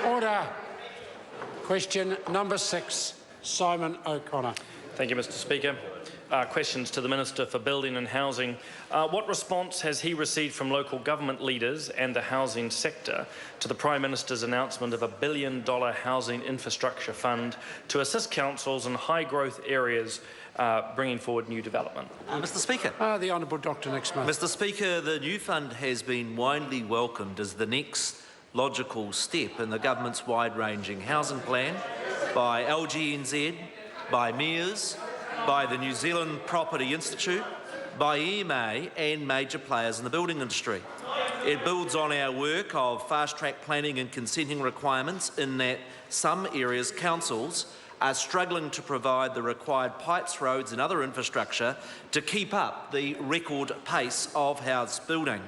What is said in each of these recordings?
Order. Question number 6, Simon O'Connor. Thank you, Mr Speaker. Questions to the Minister for Building and Housing. What response has he received from local government leaders and the housing sector to the Prime Minister's announcement of a $1 billion housing infrastructure fund to assist councils in high-growth areas bringing forward new development? Mr Speaker. The Honourable Dr Nick Smith. Mr Speaker, the new fund has been widely welcomed as the next logical step in the government's wide-ranging housing plan by LGNZ, by mayors, by the New Zealand Property Institute, by EMA and major players in the building industry. It builds on our work of fast-track planning and consenting requirements in that some areas councils are struggling to provide the required pipes, roads and other infrastructure to keep up the record pace of house building.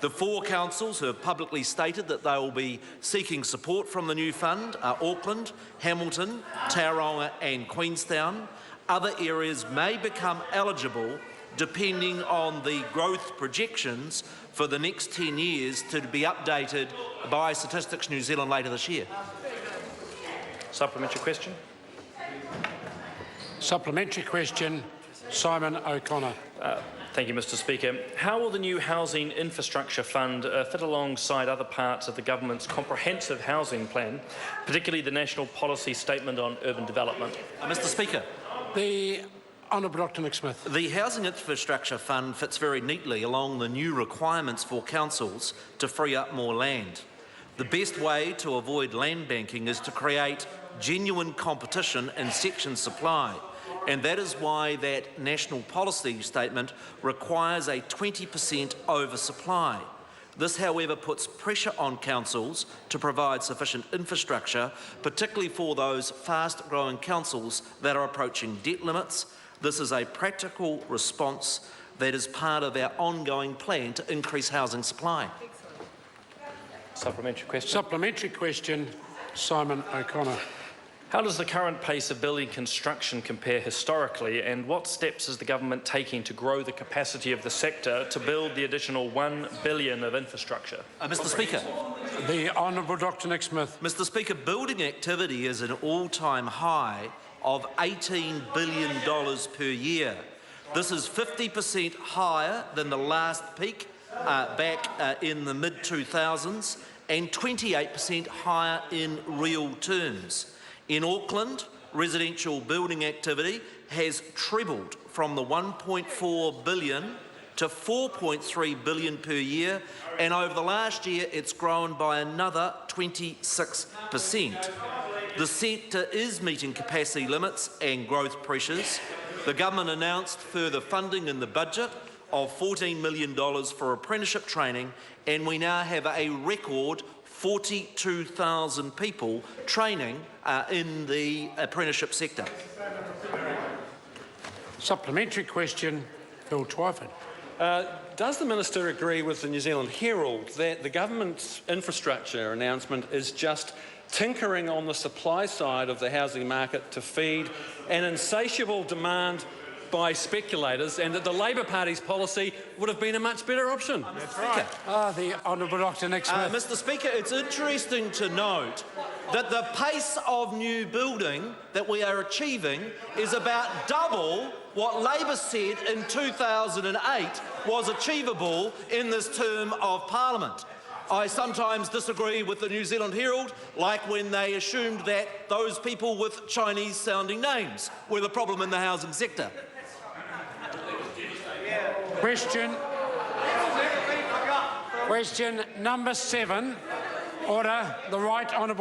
The 4 councils who have publicly stated that they will be seeking support from the new fund are Auckland, Hamilton, Tauranga and Queenstown. Other areas may become eligible depending on the growth projections for the next 10 years to be updated by Statistics New Zealand later this year. Supplementary question. Supplementary question, Simon O'Connor. Thank you, Mr Speaker. How will the new Housing Infrastructure Fund fit alongside other parts of the government's comprehensive housing plan, particularly the National Policy Statement on Urban Development? Mr Speaker. The Honourable Dr Nick Smith. The Housing Infrastructure Fund fits very neatly along the new requirements for councils to free up more land. The best way to avoid land banking is to create genuine competition in section supply, and that is why that National Policy Statement requires a 20% oversupply. This, however, puts pressure on councils to provide sufficient infrastructure, particularly for those fast-growing councils that are approaching debt limits. This is a practical response that is part of our ongoing plan to increase housing supply. Supplementary question. Supplementary question, Simon O'Connor. How does the current pace of building construction compare historically, and what steps is the government taking to grow the capacity of the sector to build the additional $1 billion of infrastructure? Mr Speaker. The Honourable Dr Nick Smith. Mr Speaker, building activity is an all-time high of $18 billion per year. This is 50% higher than the last peak back in the mid-2000s and 28% higher in real terms. In Auckland, residential building activity has trebled from the $1.4 billion to $4.3 billion per year, and over the last year it's grown by another 26%. The sector is meeting capacity limits and growth pressures. The government announced further funding in the budget of $14 million for apprenticeship training, and we now have a record 42,000 people training in the apprenticeship sector. Supplementary question, Phil Twyford. Does the Minister agree with the New Zealand Herald that the government's infrastructure announcement is just tinkering on the supply side of the housing market to feed an insatiable demand by speculators, and that the Labor Party's policy would have been a much better option? That's right. The Honourable Dr Nick Smith. Mr Speaker, it's interesting to note that the pace of new building that we are achieving is about double what Labor said in 2008 was achievable in this term of Parliament. I sometimes disagree with the New Zealand Herald, like when they assumed that those people with Chinese-sounding names were the problem in the housing sector. Question number 7. Order. The Right Honourable